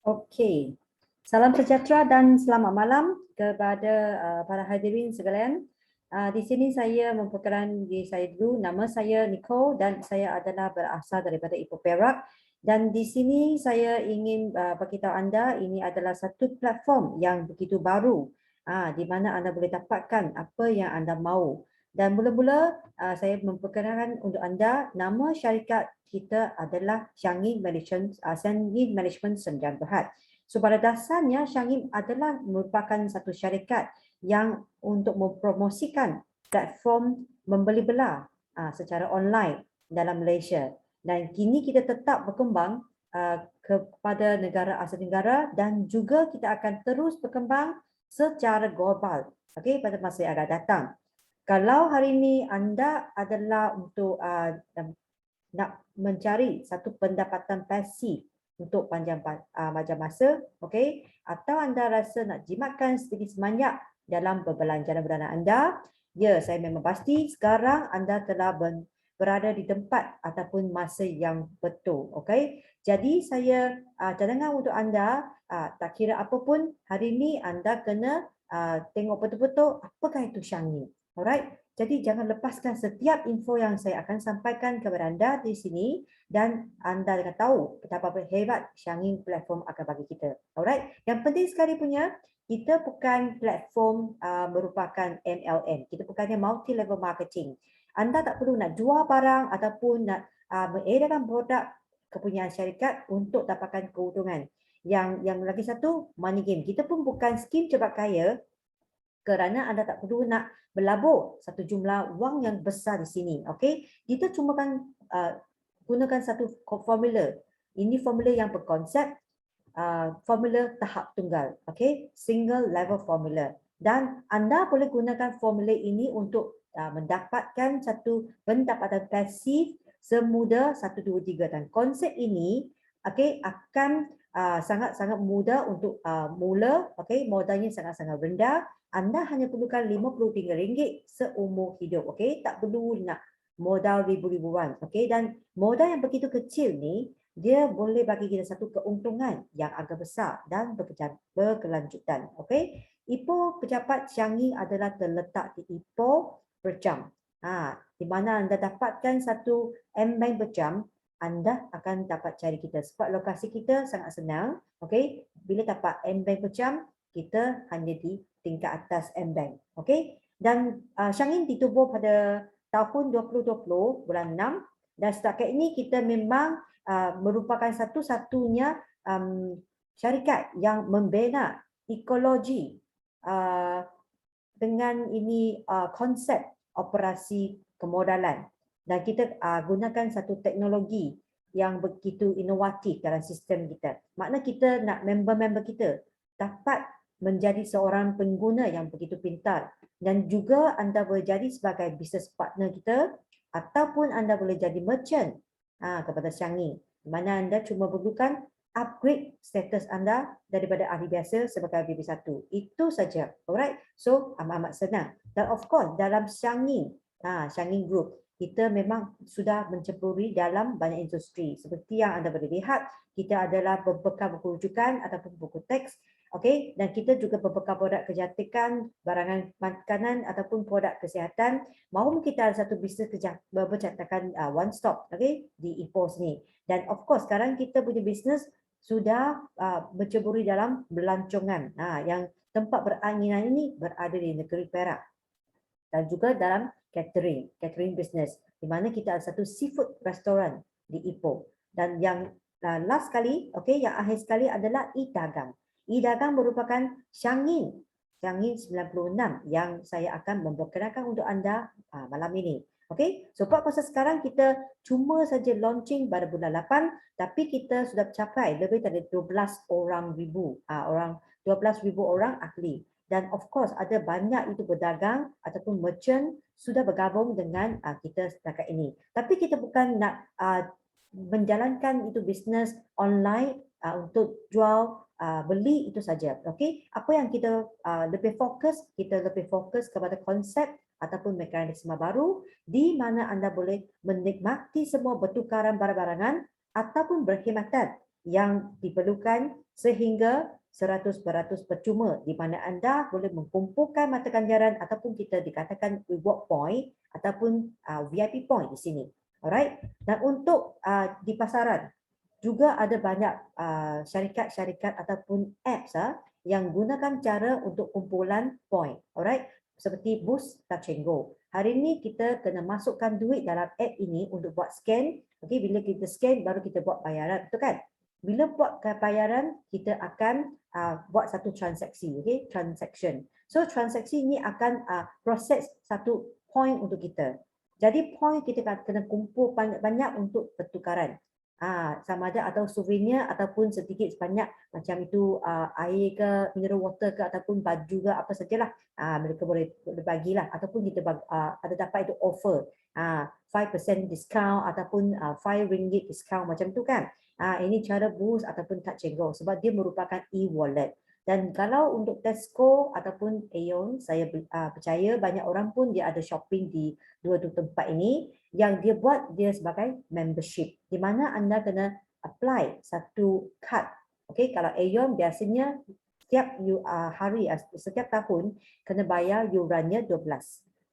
Okey. Salam sejahtera dan selamat malam kepada para hadirin sekalian. Di sini saya memperkenalkan diri saya dulu. Nama saya Nicole dan saya adalah berasal daripada Ipoh Perak. Dan di sini saya ingin beritahu anda ini adalah satu platform yang begitu baru di mana anda boleh dapatkan apa yang anda mahu. Dan mula-mula saya memperkenalkan untuk anda nama syarikat kita adalah Shangin Management Sdn Bhd. So pada dasarnya Shangin adalah merupakan satu syarikat yang untuk mempromosikan platform membeli belah secara online dalam Malaysia. Dan kini kita tetap berkembang kepada negara Asia Tenggara dan juga kita akan terus berkembang secara global pada masa yang akan datang. Kalau hari ini anda adalah untuk nak mencari satu pendapatan pasif untuk panjang masa, atau anda rasa nak jimatkan sedikit sebanyak dalam perbelanjaan bulanan anda, ya, saya memang pasti sekarang anda telah berada di tempat ataupun masa yang betul. Jadi saya cadangan untuk anda, tak kira apa pun, hari ini anda kena tengok betul-betul apakah itu Shangin. Alright, jadi jangan lepaskan setiap info yang saya akan sampaikan kepada anda di sini dan anda akan tahu betapa hebat Shangin platform akan bagi kita. Alright, yang penting sekali punya, kita bukan platform merupakan MLM. Kita bukannya multi level marketing. Anda tak perlu nak jual barang ataupun nak mengedarkan produk kepunyaan syarikat untuk dapatkan keuntungan. Yang lagi satu, money game. Kita pun bukan skim cepat kaya kerana anda tak perlu nak berlabur satu jumlah wang yang besar di sini. Kita cuma kan gunakan satu formula. Ini formula yang berkonsep formula tahap tunggal. Single level formula. Dan anda boleh gunakan formula ini untuk mendapatkan satu pendapatan pasif semudah 1, 2, 3. Dan konsep ini akan sangat-sangat mudah untuk mula. Modalnya sangat-sangat rendah. Anda hanya perlukan RM53 seumur hidup. Tak perlu nak modal ribu-ribuan. Dan modal yang begitu kecil ni, dia boleh bagi kita satu keuntungan yang agak besar dan berkelanjutan. Ipoh Pejabat Shangin adalah terletak di Ipoh berjam. Di mana anda dapatkan satu M-Bank berjam, anda akan dapat cari kita. Sebab lokasi kita sangat senang. Bila dapat M-Bank berjam, kita hanya di tingkat atas M-Bank. Dan Shangin ditubuh pada tahun 2020, bulan 6. Dan setakat ini kita memang merupakan satu-satunya syarikat yang membina ekologi dengan ini konsep operasi kemodalan. Dan kita gunakan satu teknologi yang begitu inovatif dalam sistem kita. Makna kita nak member-member kita dapat menjadi seorang pengguna yang begitu pintar. Dan juga anda boleh jadi sebagai business partner kita ataupun anda boleh jadi merchant kepada Shangin. Di mana anda cuma perlukan upgrade status anda daripada ahli biasa sebagai BB1. Itu saja. Alright. So amat-amat senang. Dan of course dalam Shangin, Shangin Group, kita memang sudah menceburi dalam banyak industri. Seperti yang anda boleh lihat, kita adalah berbekal buku rujukan ataupun buku teks. Dan kita juga berbekal produk kecantikan, barangan makanan ataupun produk kesihatan. Maupun kita ada satu bisnes bercetakan one stop di Ipoh sini. Dan of course sekarang kita punya bisnes sudah berceburi dalam belancongan. Yang tempat beranginan ini berada di negeri Perak. Dan juga dalam catering business, di mana kita ada satu seafood restaurant di Ipoh. Dan yang last sekali, yang akhir sekali adalah e-dagang. E-dagang merupakan Shangin 96 yang saya akan memperkenalkan untuk anda malam ini. Sebab masa sekarang kita cuma saja launching pada bulan 8, tapi kita sudah capai lebih dari 12,000 orang ahli. Dan of course ada banyak itu berdagang ataupun merchant sudah bergabung dengan kita setakat ini. Tapi kita bukan nak menjalankan itu bisnes online untuk jual beli itu saja. Apa yang kita lebih fokus kepada konsep ataupun mekanisme baru di mana anda boleh menikmati semua bertukaran barang-barangan ataupun berkhidmatan yang diperlukan sehingga 100% percuma, di mana anda boleh mengumpulkan mata ganjaran ataupun kita dikatakan reward point ataupun VIP point di sini. Alright. Dan untuk di pasaran juga ada banyak syarikat-syarikat ataupun apps yang gunakan cara untuk kumpulan point. Alright. Seperti Boost Touch and Go. Hari ini kita kena masukkan duit dalam app ini untuk buat scan. Okey, bila kita scan baru kita buat bayaran, betul kan? Bila buat bayaran, kita akan buat satu transaksi, okay? Transaction. So transaksi ini akan proses satu point untuk kita. Jadi point kita kena kumpul banyak-banyak untuk pertukaran. Sama ada atau souvenir ataupun sedikit sebanyak macam itu air ke, mineral water ke ataupun baju ke apa sajalah. Mereka boleh bagilah ataupun kita ada dapat itu offer 5% discount ataupun RM5 discount macam tu kan. Ini cara Boost ataupun Touch and Go sebab dia merupakan e-wallet. Dan kalau untuk Tesco ataupun Aeon, saya percaya banyak orang pun dia ada shopping di dua-dua tempat ini yang dia buat dia sebagai membership di mana anda kena apply satu kad. Okey, kalau Aeon biasanya setiap setiap tahun kena bayar yurannya 12.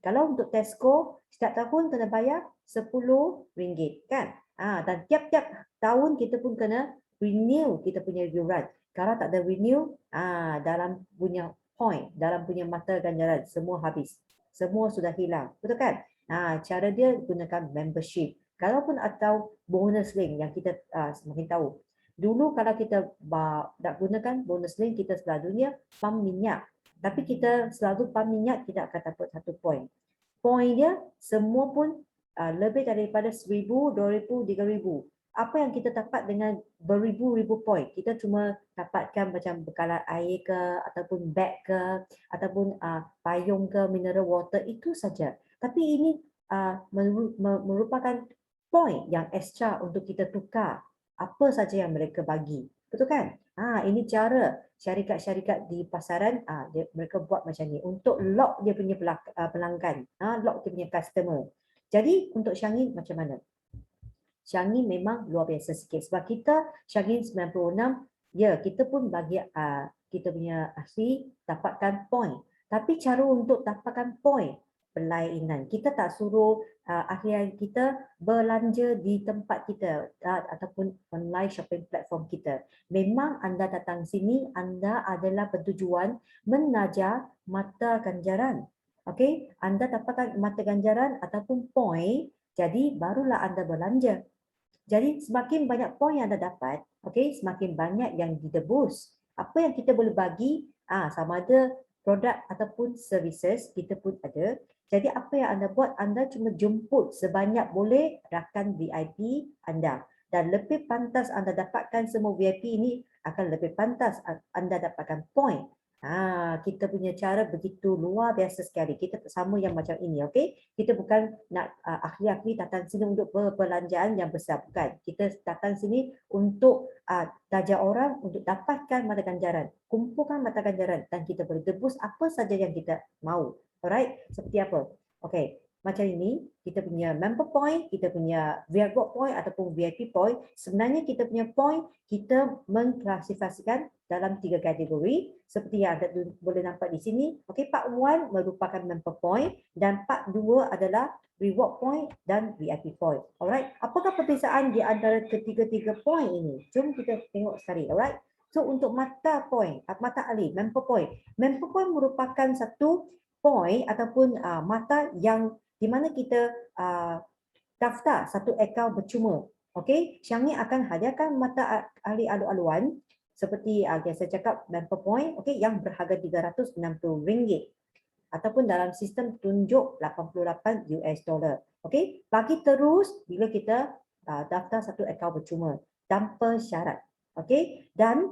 Kalau untuk Tesco setiap tahun kena bayar RM10 kan. Dan tiap-tiap tahun kita pun kena renew kita punya yuran. Kalau tak ada renew, dalam punya point, dalam punya mata ganjaran semua habis. Semua sudah hilang. Betul kan? Cara dia gunakan membership. Kalaupun atau bonus link yang kita semakin tahu. Dulu kalau kita nak gunakan bonus link, kita selalunya pam minyak. Tapi kita selalu pam minyak tidak akan dapat satu point. Point dia semua pun lebih daripada 1,000, 2,000, 3,000. Apa yang kita dapat dengan beribu-ribu point? Kita cuma dapatkan macam bekalan air ke, ataupun beg ke, ataupun payung ke, mineral water, itu saja. Tapi ini merupakan point yang extra untuk kita tukar apa saja yang mereka bagi. Betul kan? Ini cara syarikat-syarikat di pasaran mereka buat macam ni untuk lock dia punya pelanggan, lock dia punya customer. Jadi untuk Shangin macam mana? Shangin memang luar biasa sikit sebab kita Shangin 96, ya kita pun bagi kita punya ahli dapatkan point. Tapi cara untuk dapatkan point perlainan. Kita tak suruh ahli kita belanja di tempat kita ataupun online shopping platform kita. Memang anda datang sini, anda adalah bertujuan menajar mata ganjaran. Okey, anda dapatkan mata ganjaran ataupun point, jadi barulah anda belanja. Jadi semakin banyak poin yang anda dapat, okey, semakin banyak yang didebus. Apa yang kita boleh bagi, sama ada produk ataupun services kita pun ada. Jadi apa yang anda buat, anda cuma jemput sebanyak boleh rakan VIP anda. Dan lebih pantas anda dapatkan semua VIP ini akan lebih pantas anda dapatkan poin. Kita punya cara begitu luar biasa sekali. Kita sama yang macam ini, okey? Kita bukan nak ahli-ahli datang sini untuk perbelanjaan yang besar, bukan. Kita datang sini untuk tajar orang untuk dapatkan mata ganjaran, kumpulkan mata ganjaran dan kita boleh tebus apa saja yang kita mahu. Alright? Seperti apa? Okey. Macam ini, kita punya member point, kita punya reward point ataupun VIP point. Sebenarnya kita punya point, kita mengklasifikasikan dalam 3 kategori. Seperti yang anda boleh nampak di sini. Okey, part 1 merupakan member point dan part 2 adalah reward point dan VIP point. Alright, apakah perbezaan di antara ketiga-tiga point ini? Jom kita tengok sekali. Alright, so untuk mata point, mata alih, member point. Member point merupakan satu point ataupun mata yang di mana kita daftar satu akaun bercuma. Okey, Shangin akan hadiahkan mata ahli alu-aluan seperti yang saya cakap member point, okey, yang berharga RM360 ataupun dalam sistem tunjuk $88. Okey, bagi terus bila kita daftar satu akaun bercuma tanpa syarat. Okey, dan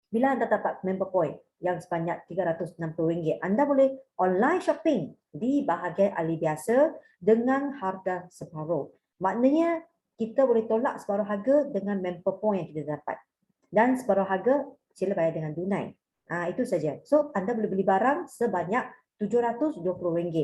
bila anda dapat member point yang sebanyak RM360, anda boleh online shopping di bahagian ahli biasa dengan harga separuh. Maknanya kita boleh tolak separuh harga dengan member point yang kita dapat. Dan separuh harga sila bayar dengan tunai. Itu saja. So anda boleh beli barang sebanyak RM720.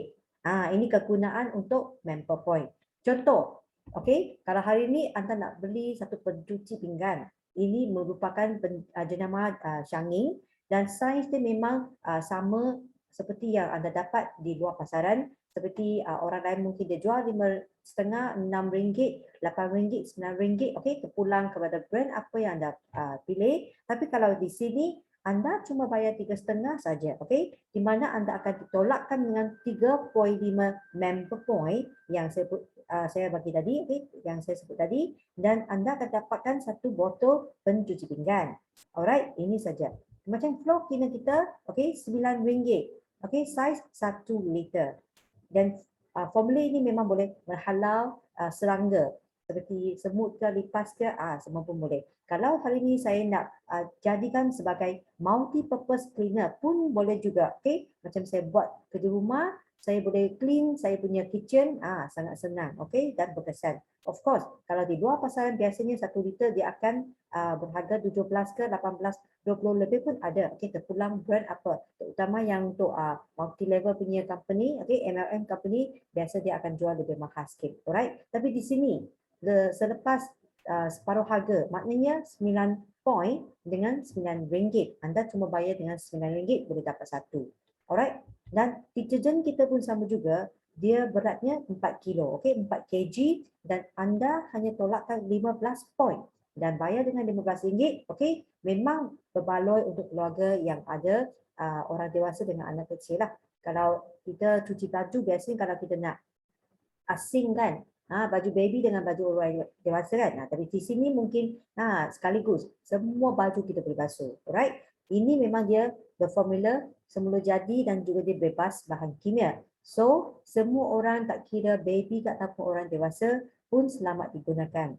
Ini kegunaan untuk member point. Contoh, Okey, kalau hari ini anda nak beli satu pencuci pinggan, ini merupakan jenama Xiangning dan saiz dia memang sama seperti yang anda dapat di luar pasaran. Seperti orang lain mungkin dia jual RM5.5, RM6, RM8, RM9. Okey, terpulang kepada brand apa yang anda pilih. Tapi kalau di sini anda cuma bayar RM3.5 saja, okey? Di mana anda akan ditolakkan dengan 3.5 member point yang saya bagi tadi, okay, yang saya sebut tadi, dan anda akan dapatkan satu botol pencuci pinggan. Alright, ini saja. Macam floor cleaner kita, okay, RM9, okay, saiz 1 liter. Dan formula ini memang boleh menghalau serangga seperti semut ke, lipas ke, semua pun boleh. Kalau hari ini saya nak jadikan sebagai multi-purpose cleaner pun boleh juga. Okay? Macam saya buat kerja rumah, saya boleh clean saya punya kitchen, sangat senang, okay? Dan berkesan. Of course, kalau di luar pasaran biasanya 1 liter dia akan berharga 17 ke 18, 20 lebih pun ada. Okay, terpulang brand apa. Terutama yang untuk multi-level punya company, okay, MLM company, biasa dia akan jual lebih mahal sikit. Alright, tapi di sini selepas separuh harga, maknanya 9 point dengan RM9. Anda cuma bayar dengan RM9 boleh dapat satu. Alright, dan deterjen kita pun sama juga, dia beratnya 4 kilo, okay, 4 kg dan anda hanya tolakkan 15 point dan bayar dengan RM15, okay, memang berbaloi untuk keluarga yang ada orang dewasa dengan anak kecil lah. Kalau kita cuci baju, biasanya kalau kita nak asing kan, baju baby dengan baju orang dewasa kan. Tapi di sini mungkin sekaligus semua baju kita boleh basuh. Alright. Ini memang dia berformula semula jadi dan juga dia bebas bahan kimia. So, semua orang tak kira baby ataupun orang dewasa pun selamat digunakan.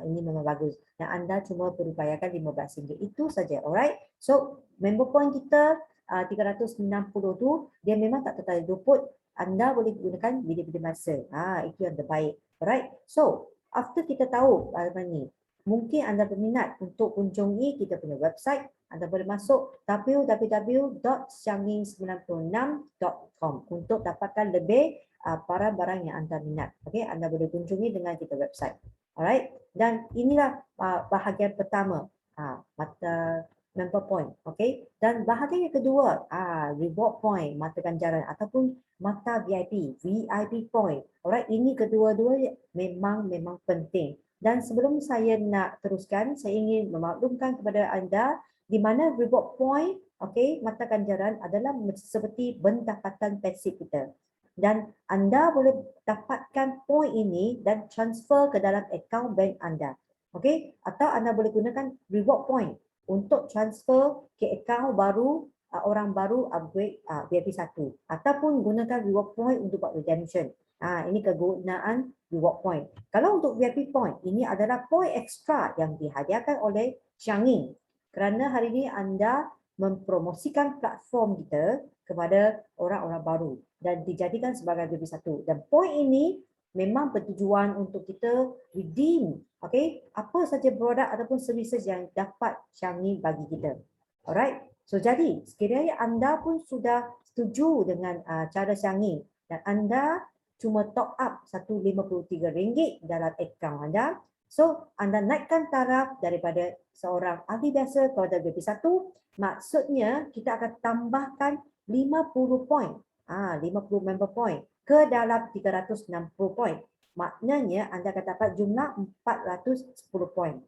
Ini memang bagus. Dan anda cuma perlu bayarkan RM15. Itu saja. Alright. So, member point kita 360 tu dia memang tak tertarik luput. Anda boleh gunakan bila-bila masa. Itu yang terbaik. Alright. So, after kita tahu ni, mungkin anda berminat untuk kunjungi kita punya website. Anda boleh masuk www.xiangning96.com untuk dapatkan lebih barang-barang yang anda minat. Okay, anda boleh kunjungi dengan kita website. Alright. Dan inilah bahagian pertama. Mata member point. Okay. Dan bahagian yang kedua, reward point, mata ganjaran ataupun mata VIP, VIP point. Alright, ini kedua-dua memang penting. Dan sebelum saya nak teruskan, saya ingin memaklumkan kepada anda di mana reward point, okay, mata ganjaran adalah seperti pendapatan pasif kita. Dan anda boleh dapatkan point ini dan transfer ke dalam akaun bank anda. Okay, atau anda boleh gunakan reward point untuk transfer ke akaun baru orang baru upgrade VIP 1 ataupun gunakan reward point untuk buat redemption. Ini kegunaan reward point. Kalau untuk VIP point, ini adalah point extra yang dihadiahkan oleh Xiangning. Kerana hari ini anda mempromosikan platform kita kepada orang-orang baru dan dijadikan sebagai VIP 1. Dan point ini memang bertujuan untuk kita redeem, okay, apa saja produk ataupun services yang dapat Xiangning bagi kita. Alright. So jadi sekiranya anda pun sudah setuju dengan cara Xiangning dan anda cuma top up RM153 dalam akaun anda, so anda naikkan taraf daripada seorang ahli biasa kepada VIP 1, maksudnya kita akan tambahkan 50 point, 50 member point ke dalam 360 point. Maknanya anda akan dapat jumlah 410 point.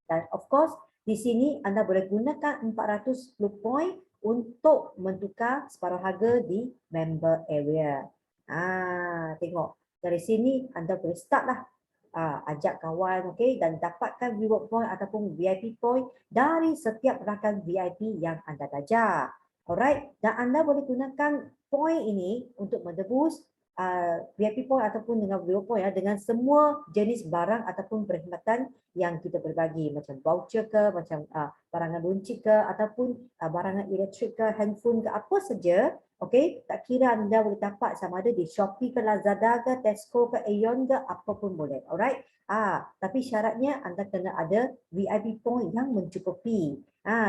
Dan of course di sini anda boleh gunakan 410 point untuk mentukar separuh harga di member area. Tengok dari sini anda boleh start lah. Ajak kawan, okay, dan dapatkan reward point ataupun VIP point dari setiap rakan VIP yang anda belajar. Alright, dan anda boleh gunakan point ini untuk menebus VIP point ataupun dengan reward point dengan semua jenis barang ataupun perkhidmatan yang kita berbagi, macam voucher ke, macam barangan loncik ke, ataupun barangan elektrik ke, handphone ke, apa saja Okey, tak kira anda boleh tapak sama ada di Shopee ke Lazada ke Tesco ke Aeon ke apa pun boleh. Alright. Tapi syaratnya anda kena ada VIP point yang mencukupi.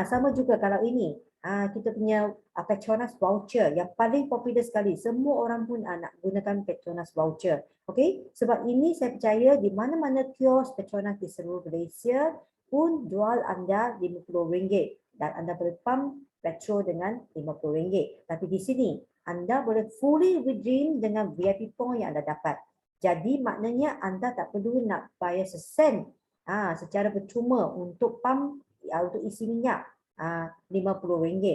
Sama juga kalau ini. Kita punya Petronas voucher yang paling popular sekali. Semua orang pun nak gunakan Petronas voucher. Okey, sebab ini saya percaya di mana-mana kios Petronas di seluruh Malaysia pun jual anda RM50 dan anda boleh pump petrol dengan RM50. Tapi di sini anda boleh fully redeem dengan VIP point yang anda dapat. Jadi maknanya anda tak perlu nak bayar sesen secara percuma untuk pump untuk isi minyak RM50.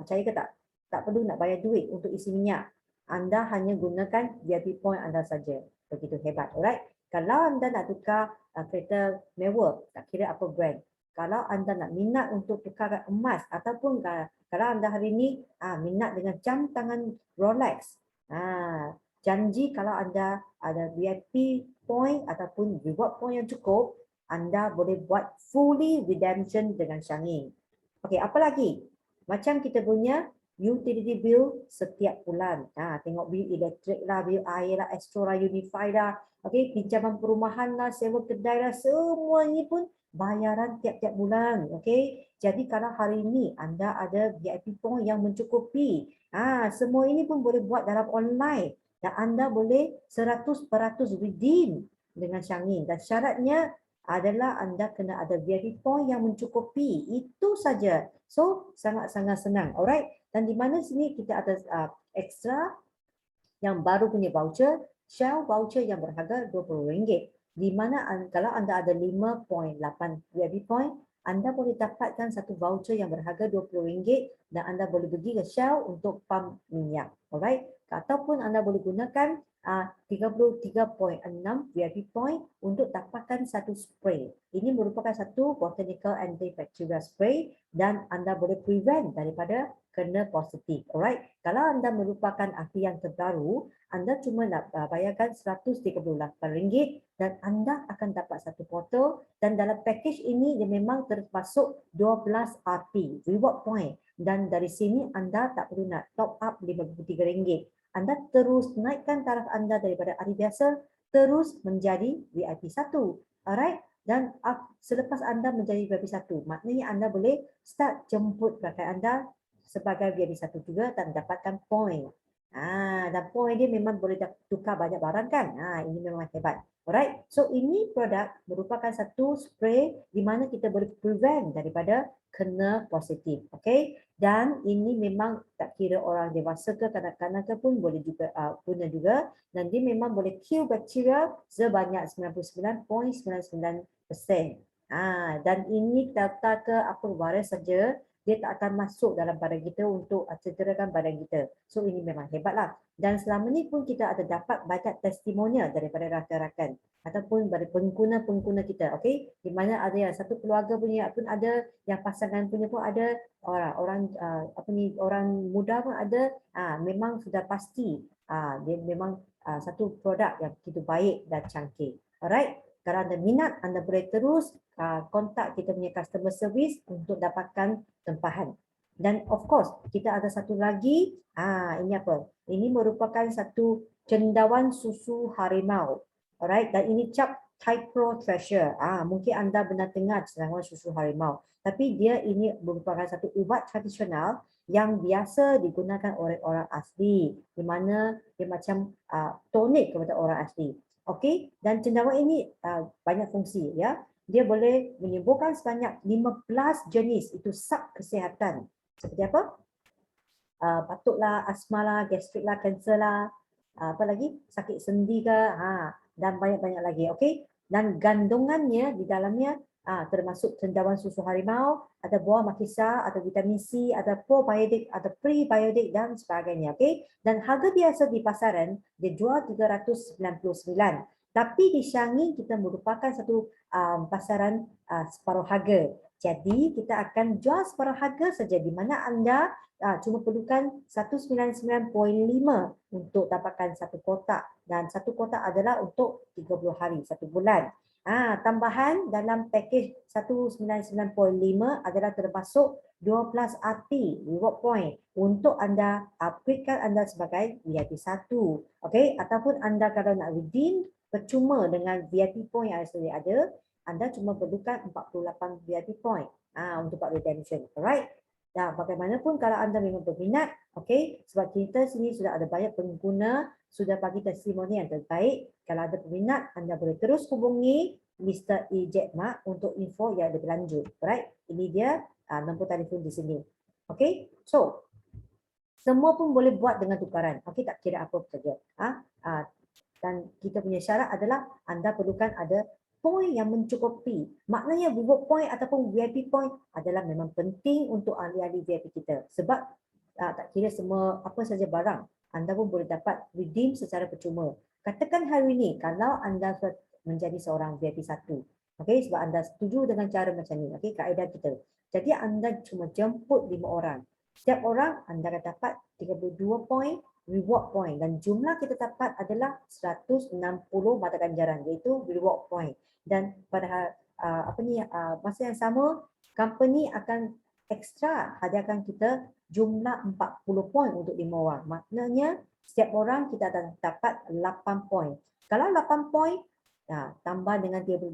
Percaya ke tak? Tak perlu nak bayar duit untuk isi minyak. Anda hanya gunakan VIP point anda saja. Begitu hebat, alright? Kalau anda nak tukar kereta mewah, tak kira apa brand, kalau anda nak minat untuk tukar emas ataupun kalau anda hari ini minat dengan jam tangan Rolex, janji kalau anda ada VIP point ataupun reward point yang cukup, anda boleh buat fully redemption dengan Shangin. Okey, apa lagi? Macam kita punya utility bill setiap bulan. Tengok bil elektrik lah, bil air lah, Astro lah, Unify lah, okey, pinjaman perumahan lah, sewa kedai lah, semua ini pun bayaran tiap-tiap bulan. Okey. Jadi kalau hari ini anda ada VIP point yang mencukupi, semua ini pun boleh buat dalam online dan anda boleh 100% redeem dengan Shangin dan syaratnya adalah anda kena ada VIP point yang mencukupi. Itu saja. So sangat-sangat senang. Alright. Dan di mana sini kita ada extra yang baru punya voucher, Shell voucher yang berharga RM20. Di mana kalau anda ada 5.8 VIP point, anda boleh dapatkan satu voucher yang berharga RM20 dan anda boleh pergi ke Shell untuk pump minyak. Alright. Ataupun anda boleh gunakan 33.6 VIP point untuk dapatkan satu spray. Ini merupakan satu botanical antibacterial spray dan anda boleh prevent daripada kena positif. Alright. Kalau anda merupakan ahli yang terbaru, anda cuma nak bayarkan RM138 dan anda akan dapat satu botol dan dalam package ini dia memang termasuk 12 RP, reward point. Dan dari sini anda tak perlu nak top up RM53. Anda terus naikkan taraf anda daripada hari biasa terus menjadi VIP 1. Alright? Dan selepas anda menjadi VIP 1, maknanya anda boleh start jemput rakyat anda sebagai VIP 1 juga dan dapatkan point. Dan point dia memang boleh tukar banyak barang kan? Ini memang hebat. Alright? So ini produk merupakan satu spray di mana kita boleh prevent daripada kena positif. Okay? Dan ini memang tak kira orang dewasa ke kanak-kanak ke pun boleh juga guna juga dan dia memang boleh kill bakteria sebanyak 99.99%. Dan ini data ke apa virus saja dia tak akan masuk dalam badan kita untuk cederakan badan kita. So ini memang hebatlah. Dan selama ni pun kita ada dapat banyak testimonial daripada rakan-rakan ataupun dari pengguna-pengguna kita, okey, di mana ada yang satu keluarga punya pun ada, yang pasangan punya pun ada, orang orang muda pun ada, memang sudah pasti dia memang satu produk yang begitu baik dan canggih. Alright, kalau anda minat, anda boleh terus kontak kita punya customer service untuk dapatkan tempahan. Dan of course, kita ada satu lagi, ini apa? Ini merupakan satu cendawan susu harimau. Alright, dan ini cap Type Pro Treasure. Mungkin anda pernah dengar cendawan susu harimau. Tapi dia ini merupakan satu ubat tradisional yang biasa digunakan oleh orang asli. Di mana dia macam tonik kepada orang asli. Okey, dan cendawan ini banyak fungsi ya. Dia boleh menyembuhkan sebanyak 15 jenis itu sub kesihatan. Seperti apa? Batuk lah, asma lah, gastrik lah, kanser lah, apa lagi? Sakit sendi ke, dan banyak-banyak lagi. Okey. Dan gandungannya di dalamnya termasuk cendawan susu harimau, ada buah makisa, ada vitamin C, ada probiotik, ada prebiotik dan sebagainya. Okey. Dan harga biasa di pasaran dia jual RM399. Tapi di Shangin kita merupakan satu pasaran separuh harga. Jadi kita akan jual separuh harga saja di mana anda cuma perlukan 199.5 untuk dapatkan satu kotak dan satu kotak adalah untuk 30 hari, satu bulan. Tambahan dalam pakej 199.5 adalah termasuk 12 RT reward point untuk anda upgradekan anda sebagai VIP 1. Okey, ataupun anda kalau nak redeem percuma dengan VIP point yang sedia ada, anda cuma perlukan 48 VIP point untuk buat redemption. Alright. Nah, bagaimanapun kalau anda memang berminat, okey, sebab kita sini sudah ada banyak pengguna sudah bagi testimoni yang terbaik. Kalau ada peminat, anda boleh terus hubungi Mr. E. Jack Mak untuk info yang lebih lanjut. Alright, ini dia nombor telefon di sini. Okey, so semua pun boleh buat dengan tukaran. Okey, tak kira apa saja. Dan kita punya syarat adalah anda perlukan ada point yang mencukupi. Maknanya reward point ataupun VIP point adalah memang penting untuk ahli-ahli VIP kita. Sebab tak kira semua apa saja barang, anda pun boleh dapat redeem secara percuma. Katakan hari ini kalau anda menjadi seorang VIP 1. Okey, sebab anda setuju dengan cara macam ni. Okey, kaedah kita. Jadi anda cuma jemput 5 orang. Setiap orang anda akan dapat 32 point reward point dan jumlah kita dapat adalah 160 mata ganjaran iaitu reward point. Dan pada masa yang sama company akan ekstra hadiahkan kita jumlah 40 point untuk 5 orang. Maknanya setiap orang kita akan dapat 8 point. Kalau 8 point tambah dengan 32,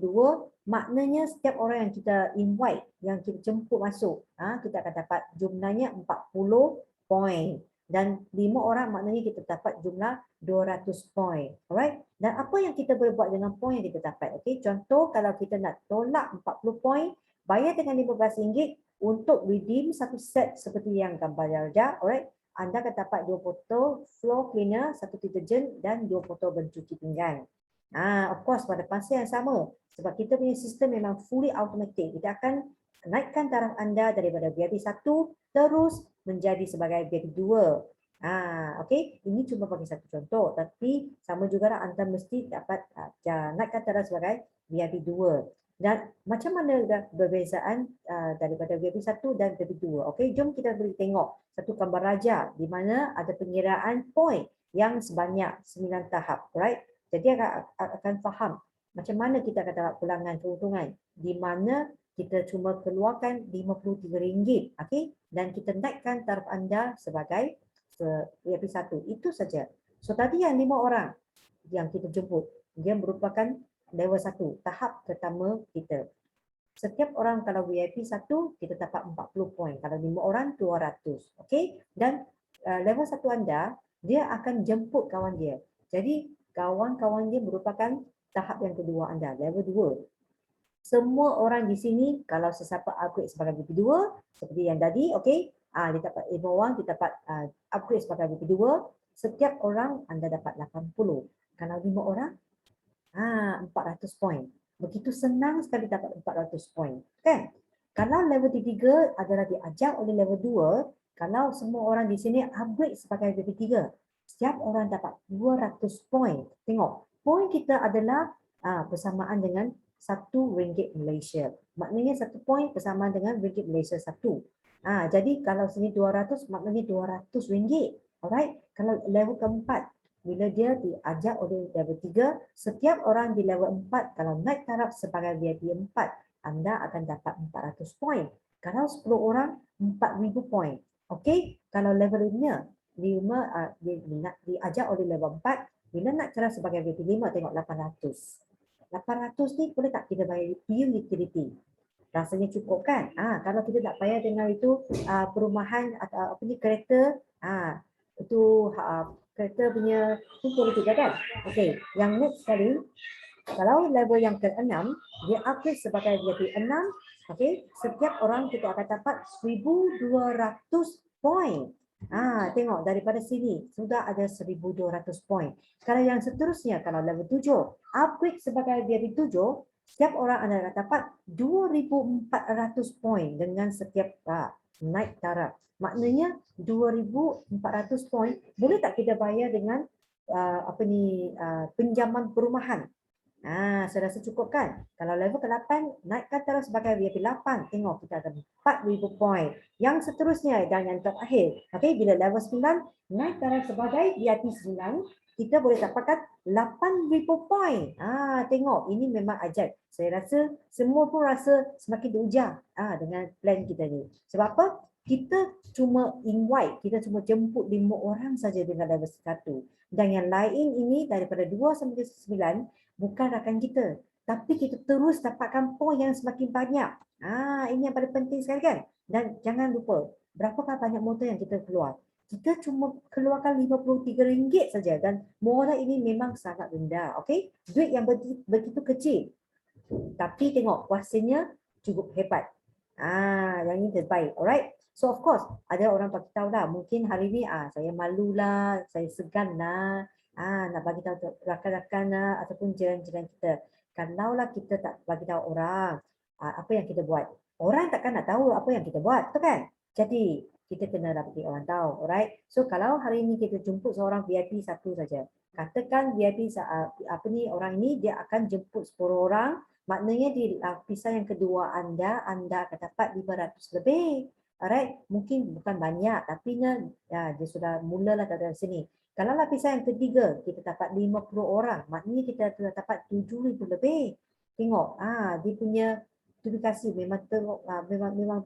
maknanya setiap orang yang kita invite, yang kita jemput masuk, kita akan dapat jumlahnya 40 point. Dan 5 orang maknanya kita dapat jumlah 200 point. Alright? Dan apa yang kita boleh buat dengan point yang kita dapat? Okay? Contoh kalau kita nak tolak 40 point, bayar dengan RM15 untuk redeem satu set seperti yang gambar Raja. Alright? Anda akan dapat 2 botol floor cleaner, 1 deterjen dan 2 botol pencuci pinggan. Of course pada masa yang sama, sebab kita punya sistem memang fully automatic. Kita akan naikkan taraf anda daripada VIP 1 terus menjadi sebagai VIP 2. Okey, ini cuma bagi satu contoh, tapi sama juga anda mesti dapat naikkan taraf sebagai VIP 2. Dan macam mana perbezaan daripada VIP 1 dan VIP 2? Okey, jom kita boleh tengok satu gambar raja di mana ada pengiraan point yang sebanyak 9 tahap, right? Jadi akan faham macam mana kita akan dapat pulangan keuntungan di mana kita cuma keluarkan RM53, okey, dan kita naikkan taraf anda sebagai VIP 1. Itu saja. So tadi yang 5 orang yang kita jemput, dia merupakan level 1, tahap pertama kita. Setiap orang kalau VIP 1 kita dapat 40 point. Kalau 5 orang 200. Okey? Dan level 1 anda dia akan jemput kawan dia. Jadi kawan-kawan dia merupakan tahap yang kedua anda, level 2. Semua orang di sini kalau sesiapa upgrade sebagai VIP 2 seperti yang tadi, okey, dia dapat 5 orang, kita dapat upgrade sebagai VIP 2. Setiap orang anda dapat 80. Kalau 5 orang 400 point. Begitu senang sekali dapat 400 point, kan? Kalau level 3 adalah diajar oleh level 2, kalau semua orang di sini upgrade sebagai VIP 3, setiap orang dapat 200 point. Tengok, point kita adalah bersamaan dengan RM1 Malaysia. Maknanya 1 point bersamaan dengan ringgit Malaysia 1. Jadi kalau sini 200 maknanya RM200. Alright? Kalau level keempat, bila dia diajar oleh level 3, setiap orang di level 4 kalau naik taraf sebagai VIP 4, anda akan dapat 400 point. Kalau 10 orang 4000 point. Okey? Kalau level 5 diajar oleh level 4, bila nak taraf sebagai VIP 5 tengok 800. 800 ni boleh tak kita bayar pure utility? Rasanya cukup kan? Kalau kita tak bayar dengan itu perumahan atau kereta, itu kereta punya itu boleh juga kan? Okey, yang next sekali, kalau level yang ke-6 dia upgrade sebagai VIP 6, okey, setiap orang kita akan dapat 1200 point. Tengok daripada sini sudah ada 1200 point. Kalau yang seterusnya, kalau level 7 upgrade sebagai VIP 7, setiap orang anda dapat 2400 point dengan setiap naik taraf. Maknanya 2400 point boleh tak kita bayar dengan pinjaman perumahan? Saya rasa cukup kan? Kalau level ke-8 naikkan taraf sebagai VIP 8, tengok kita ada 4000 point. Yang seterusnya dan yang terakhir, okey, bila level 9 naik taraf sebagai VIP 9, kita boleh dapatkan 8,000 poin. Tengok, ini memang ajaib. Saya rasa semua pun rasa semakin diujar dengan plan kita ni. Sebab apa? Kita cuma invite, kita cuma jemput 5 orang saja dengan level 1. Dan yang lain ini daripada 2 sampai 9 bukan rakan kita. Tapi kita terus dapatkan poin yang semakin banyak. Ini yang paling penting sekali kan? Dan jangan lupa, berapakah banyak modal yang kita keluar? Kita cuma keluarkan RM53 saja dan modal ini memang sangat rendah. Okey? Duit yang begitu kecil. Tapi tengok kuasanya cukup hebat. Yang ini terbaik. Alright? So of course, ada orang bagi tahu lah. Mungkin hari ni saya malulah, saya segan lah. Nak bagi tahu rakan-rakan lah ataupun jiran-jiran kita. Kalaulah kita tak bagi tahu orang, apa yang kita buat. Orang takkan nak tahu apa yang kita buat, betul kan? Jadi, kita kena bagi orang tahu, alright? So kalau hari ini kita jemput seorang VIP satu saja. Katakan VIP orang ini dia akan jemput 10 orang. Maknanya di lapisan yang kedua anda akan dapat 500 lebih. Alright, mungkin bukan banyak tapi dia sudah mulalah dari sini. Kalau lapisan yang ketiga kita dapat 50 orang, maknanya kita sudah dapat 7,000 lebih. Tengok, dia punya duplikasi memang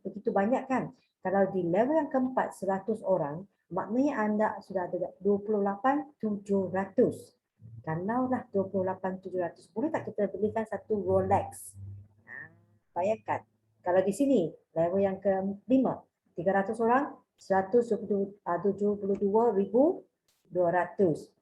begitu banyak kan. Kalau di level yang keempat 100 orang, maknanya anda sudah ada 28,700. Kalaulah 28,700, boleh tak kita belikan satu Rolex? Bayangkan, kalau di sini level yang ke-5, 300 orang, 172,200.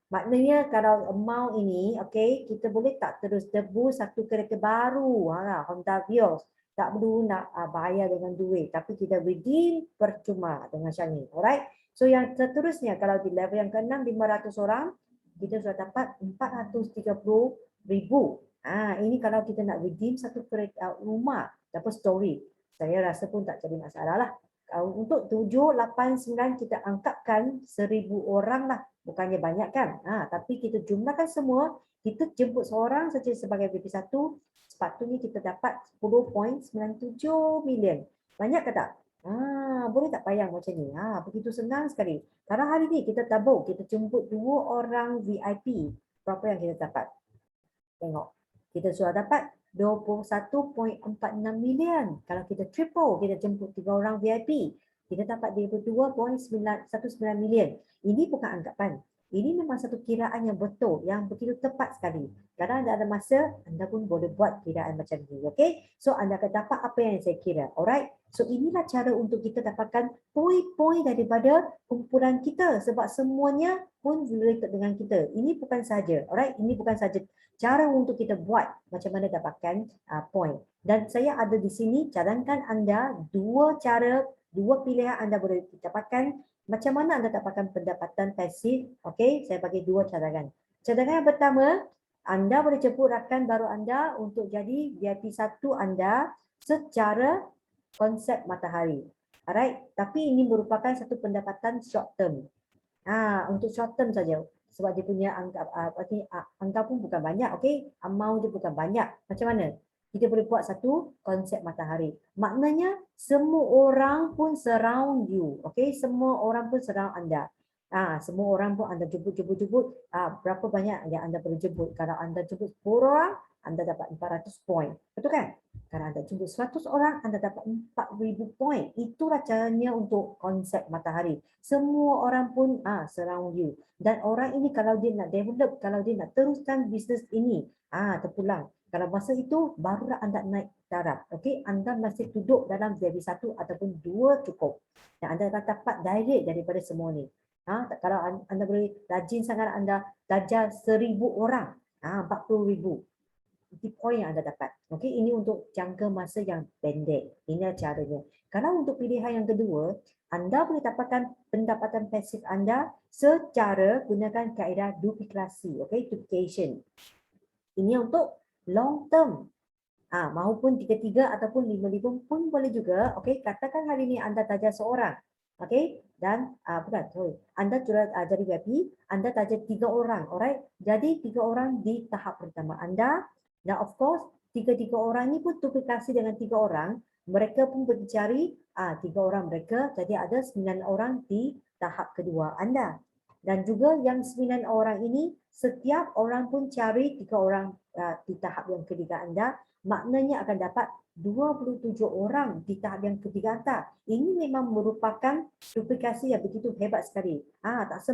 Maknanya kalau amount ini, okay, kita boleh tak terus tebus satu kereta baru, Honda Vios. Tak perlu nak bayar dengan duit, tapi kita redeem percuma dengan Shani. Alright? So yang seterusnya, kalau di level yang ke-6, 500 orang, kita sudah dapat 430,000. Ini kalau kita nak redeem satu kereta rumah, dapat story. Saya rasa pun tak jadi masalah lah. Untuk 7, 8, 9 kita angkatkan 1,000 orang lah. Bukannya banyak kan? Tapi kita jumlahkan semua, kita jemput seorang saja sebagai BP1, sepatutnya kita dapat 10.97 million. Banyak ke tak? Boleh tak bayang macam ni? Begitu senang sekali. Karena hari ni kita tabung, kita jemput 2 orang VIP. Berapa yang kita dapat? Tengok. Kita sudah dapat 21.46 million. Kalau kita triple, kita jemput 3 orang VIP, kita dapat 22.19 million. Ini bukan anggapan. Ini memang satu kiraan yang betul, yang begitu tepat sekali. Kalau anda ada masa, anda pun boleh buat kiraan macam ini. Okay? So, anda akan dapat apa yang saya kira. Alright? So, inilah cara untuk kita dapatkan poin-poin daripada kumpulan kita. Sebab semuanya pun related dengan kita. Ini bukan saja. Alright? Ini bukan saja cara untuk kita buat macam mana dapatkan poin. Dan saya ada di sini cadangkan anda dua pilihan anda boleh dapatkan. Macam mana anda dapatkan pendapatan pasif? Okey, saya bagi 2 cadangan. Cadangan yang pertama, anda boleh jemput rakan baru anda untuk jadi VIP 1 anda secara konsep matahari. Alright, tapi ini merupakan satu pendapatan short term. Untuk short term saja. Sebab dia punya angka pun bukan banyak, okey? Amount dia bukan banyak. Macam mana? Kita boleh buat satu konsep matahari. Maknanya semua orang pun surround you, okey? Semua orang pun surround anda. Semua orang pun anda jemput. Berapa banyak yang anda boleh jemput? Kalau anda jemput 10 orang, anda dapat 400 poin. Betul kan? Kalau anda jemput 100 orang, anda dapat 4,000 poin. Itulah caranya untuk konsep matahari. Semua orang pun surround you. Dan orang ini kalau dia nak develop, kalau dia nak teruskan bisnes ini, terpulang. Kalau masa itu, barulah anda naik darab. Okey, anda masih duduk dalam VIP 1 ataupun 2 cukup. Dan anda akan dapat direct daripada semua ni. Kalau anda boleh rajin sangat, anda darjah 1,000 orang, 40,000. Itu poin yang anda dapat. Okey, ini untuk jangka masa yang pendek. Ini caranya. Kalau untuk pilihan yang kedua, anda boleh dapatkan pendapatan pasif anda secara gunakan kaedah duplikasi, okey, duplication. Ini untuk long term. Maupun 3-3 ataupun 5-5 pun boleh juga. Okey, katakan hari ini anda darjah seorang. Okey, dan anda sudah jadi VIP, anda darjah 3 orang, alright? Jadi 3 orang di tahap pertama anda. Dan of course, 3 orang ni pun duplikasi dengan 3 orang. Mereka pun pergi cari 3 orang mereka. Jadi ada 9 orang di tahap kedua anda. Dan juga yang 9 orang ini, setiap orang pun cari 3 orang di tahap yang ketiga anda, maknanya akan dapat 27 orang di tahap yang ketiga anda. Ini memang merupakan duplikasi yang begitu hebat sekali. Tak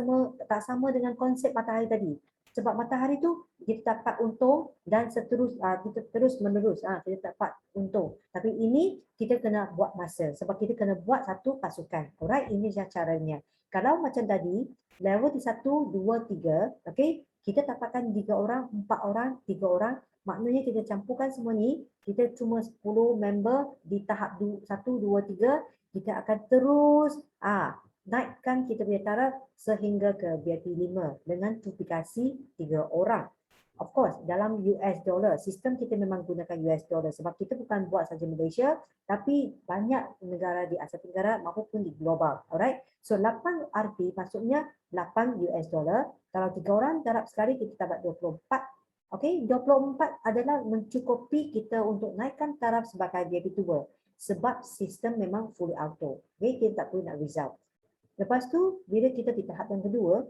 sama dengan konsep matahari tadi. Sebab matahari tu kita dapat untung dan kita terus menerus kita dapat untung. Tapi ini kita kena buat masa sebab kita kena buat satu pasukan. Alright, ini caranya. Kalau macam tadi, level di 1, 2, 3, okay, kita dapatkan 3 orang, 4 orang, 3 orang, maknanya kita campurkan semua ni, kita cuma 10 member di tahap 1, 2, 3, kita akan terus naikkan kita punya taraf sehingga ke VIP 5 dengan duplikasi 3 orang. Of course, dalam US dollar, sistem kita memang gunakan US dollar sebab kita bukan buat saja Malaysia, tapi banyak negara di Asia Tenggara maupun di global. Alright, so 8 RP maksudnya 8 US dollar. Kalau 3 orang darab sekali kita dapat 24. Okay, 24 adalah mencukupi kita untuk naikkan taraf sebagai VIP 2 sebab sistem memang fully auto. Okay, kita tak perlu nak reserve. Lepas tu, bila kita di tahap yang kedua,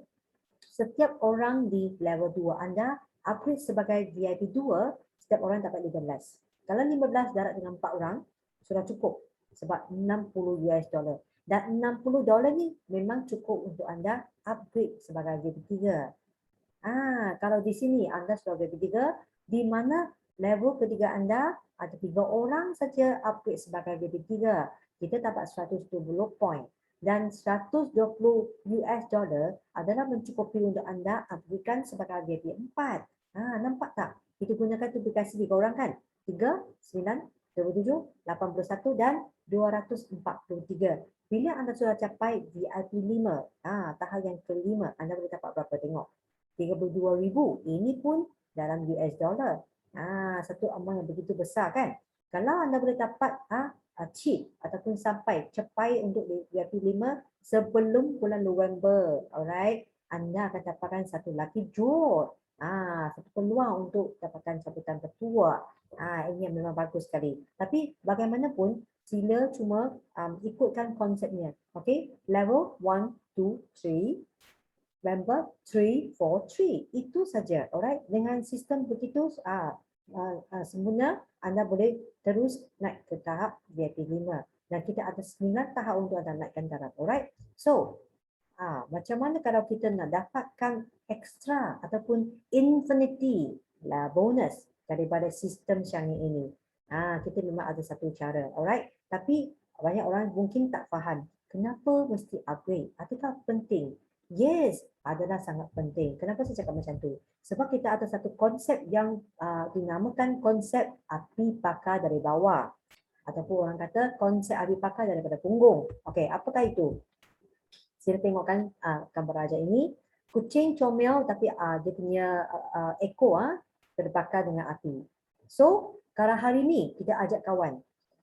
setiap orang di level 2 anda upgrade sebagai VIP 2, setiap orang dapat 15. Kalau 15 darab dengan 4 orang, sudah cukup sebab 60 US dollar. Dan 60 dolar ni memang cukup untuk anda upgrade sebagai VIP 3. Kalau di sini anda sudah VIP 3, di mana level ketiga anda ada 3 orang saja upgrade sebagai VIP 3, kita dapat 120 point. Dan 120 US dollar adalah mencukupi untuk anda upgradekan sebagai VIP 4. Nampak tak? Kita gunakan duplikasi 3 orang kan? 3, 9, 27, 81 dan 243. Bila anda sudah capai VIP 5, tahap yang kelima, anda boleh dapat berapa? Tengok. 32,000. Ini pun dalam US dollar. Satu amount yang begitu besar kan? Kalau anda boleh dapat achieve ataupun capai untuk VIP 5 sebelum bulan November, alright, anda akan dapatkan satu lucky draw. Satu peluang untuk dapatkan cabutan tertua. Ini yang memang bagus sekali. Tapi bagaimanapun, sila cuma ikutkan konsepnya. Okay, level 1, 2, 3. Member 3, 4, 3. Itu saja. Alright, dengan sistem begitu semula anda boleh terus naik ke tahap VIP 5. Dan kita ada 9 tahap untuk anda naikkan taraf. Alright, so macam mana kalau kita nak dapatkan extra ataupun infinity bonus daripada sistem Changi ini? Kita memang ada satu cara, alright. Tapi banyak orang mungkin tak faham kenapa mesti upgrade. Adakah penting? Yes, adalah sangat penting. Kenapa saya cakap macam tu? Sebab kita ada satu konsep yang dinamakan konsep api bakar dari bawah. Ataupun orang kata konsep api bakar daripada punggung. Okey, apakah itu? Sila tengokkan gambar aja ini. Kucing comel tapi dia punya ekor terbakar dengan api. So, kalau hari ni kita ajak kawan.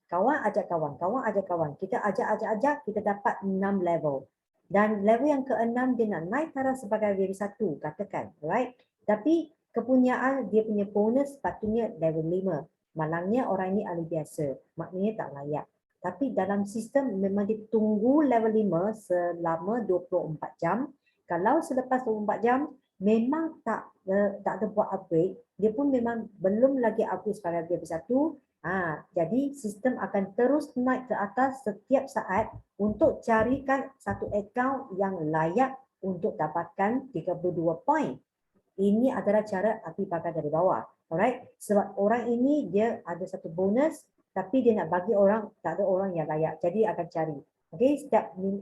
Kawan ajak kawan, kawan ajak kawan. Kita ajak, kita dapat 6 level. Dan level yang ke-6 dia nak naik taraf sebagai VIP 1, katakan, right? Tapi kepunyaan dia punya bonus sepatutnya level 5. Malangnya orang ini ahli biasa, maknanya tak layak. Tapi dalam sistem memang ditunggu level 5 selama 24 jam. Kalau selepas 24 jam memang tak ada buat upgrade, dia pun memang belum lagi upgrade sebagai VIP 1. Jadi sistem akan terus naik ke atas setiap saat untuk carikan satu akaun yang layak untuk dapatkan 32 poin. Ini adalah cara api bakar dari bawah. Alright, sebab orang ini dia ada satu bonus tapi dia nak bagi orang, tak ada orang yang layak. Jadi akan cari. Okay,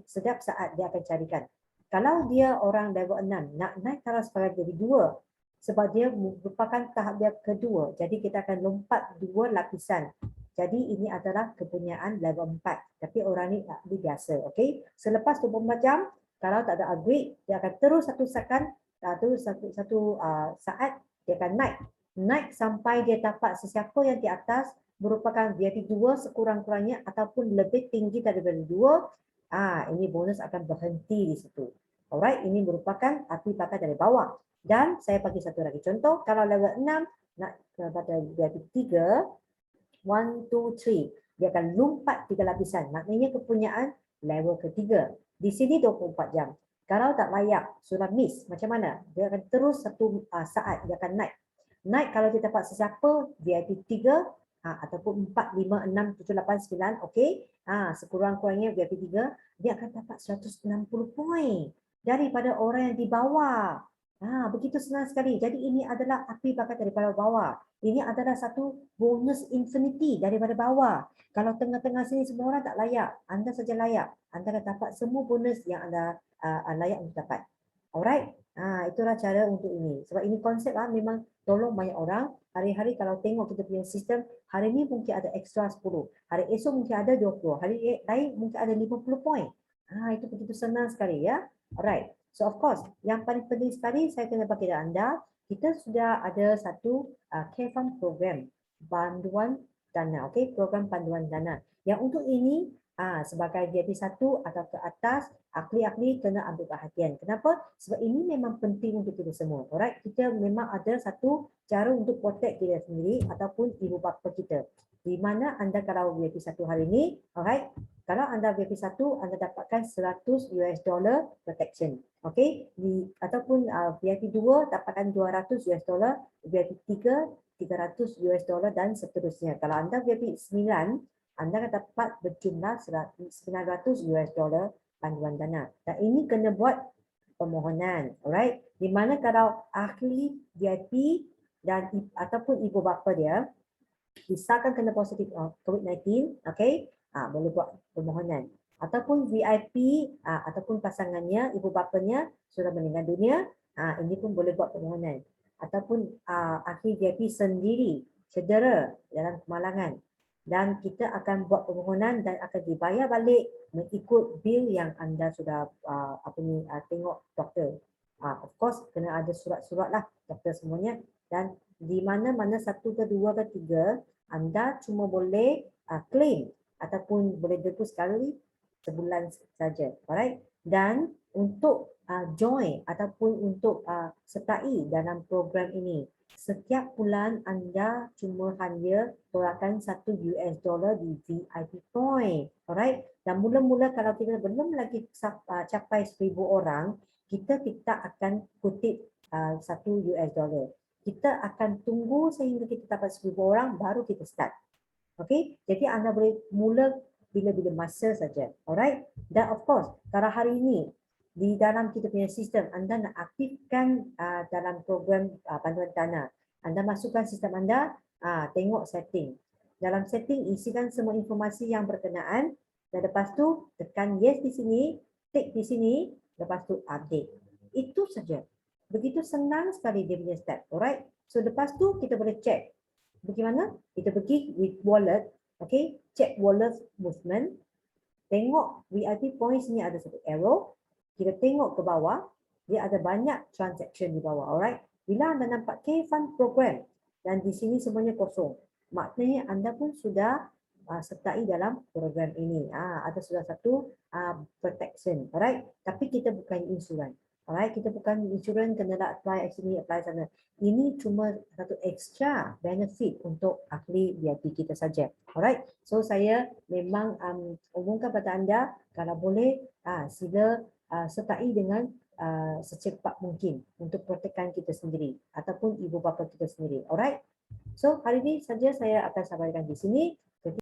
setiap saat dia akan carikan. Kalau dia orang level 6 nak naik taraf sebagai jadi 2 sebab dia merupakan tahap dia kedua. Jadi kita akan lompat 2 lapisan. Jadi ini adalah kepunyaan level 4. Tapi orang ni biasa. Okay, selepas 24 jam kalau tak ada upgrade, dia akan terus satu saat dia akan naik sampai dia dapat sesiapa yang di atas merupakan VIP 2 sekurang-kurangnya ataupun lebih tinggi daripada 2. Ini bonus akan berhenti di situ. Alright, ini merupakan api bakar dari bawah. Dan saya bagi satu lagi contoh, kalau level 6 nak kepada VIP 3, 1, 2, 3, dia akan lompat 3 lapisan. Maknanya kepunyaan level ketiga. Di sini 24 jam. Kalau tak layak, sudah miss, macam mana? Dia akan terus satu saat dia akan naik. Naik kalau dia dapat sesiapa VIP 3 ataupun 4, 5, 6, 7, 8, 9, okey. Sekurang-kurangnya VIP 3 dia akan dapat 160 poin daripada orang yang di bawah. Begitu senang sekali. Jadi ini adalah api bakat daripada bawah. Ini adalah satu bonus infinity daripada bawah. Kalau tengah-tengah sini semua orang tak layak, anda saja layak. Anda akan dapat semua bonus yang anda layak untuk dapat. Alright? Itulah cara untuk ini. Sebab ini konsep memang tolong banyak orang. Hari-hari kalau tengok kita punya sistem, hari ni mungkin ada extra 10. Hari esok mungkin ada 20. Hari lain mungkin ada 50 poin. Itu begitu senang sekali ya. Alright. So of course, yang paling penting sekali saya kena bagi anda, kita sudah ada satu care fund program panduan dana, okey, program panduan dana. Yang untuk ini sebagai VIP 1 atau ke atas, ahli-ahli kena ambil perhatian. Kenapa? Sebab ini memang penting untuk kita semua. Alright, kita memang ada satu cara untuk protect kita sendiri ataupun ibu bapa kita. Di mana anda kalau VIP 1 hari ini, alright, kalau anda VIP 1, anda dapatkan 100 US dollar protection. Okey, ataupun VIP 2 dapatkan 200 US dollar, VIP 3 300 US dollar dan seterusnya. Kalau anda VIP 9, anda akan dapat berjumlah 900 US dollar panduan dana. Dan ini kena buat permohonan, alright? Di mana kalau ahli VIP dan ataupun ibu bapa dia disahkan kena positif COVID-19, okey, boleh buat permohonan. Ataupun VIP ataupun pasangannya, ibu bapanya sudah meninggal dunia, ini pun boleh buat permohonan. Ataupun ahli VIP sendiri cedera dalam kemalangan dan kita akan buat permohonan dan akan dibayar balik mengikut bil yang anda sudah tengok doktor. Of course kena ada surat-surat lah doktor semuanya, dan di mana-mana 1 ke 2 ke 3 anda cuma boleh claim ataupun boleh depo sekali sebulan saja. Alright? Dan untuk join ataupun untuk sertai dalam program ini, setiap bulan anda cuma hanya tolakkan 1 US dollar di VIP point. Alright? Dan mula-mula kalau kita belum lagi capai 1000 orang, kita akan kutip 1 US dollar. Kita akan tunggu sehingga kita dapat 1000 orang baru kita start. Okey? Jadi anda boleh mula bila-bila masa saja. Alright? Dan of course, kalau hari ini di dalam kita punya sistem anda nak aktifkan dalam program panduan dana, anda masukkan sistem anda, tengok setting. Dalam setting isikan semua informasi yang berkenaan dan lepas tu tekan yes di sini, tick di sini, lepas tu update. Itu saja. Begitu senang sekali dia punya step. Alright? So lepas tu kita boleh check. Bagaimana? Kita pergi with wallet. Okay? Check wallet movement. Tengok VIP points ni ada satu arrow. Kita tengok ke bawah. Dia ada banyak transaction di bawah. Alright? Bila anda nampak K-Fund program dan di sini semuanya kosong, maknanya anda pun sudah sertai dalam program ini. Ada sudah satu protection. Alright? Tapi kita bukan insurans. Alright, kita bukan insurans kena nak apply sini, apply sana. Ini cuma satu extra benefit untuk ahli VIP kita saja. Alright, so saya memang umumkan pada anda kalau boleh sila sertai dengan secepat mungkin untuk protekkan kita sendiri ataupun ibu bapa kita sendiri. Alright, so hari ini saja saya akan sampaikan di sini.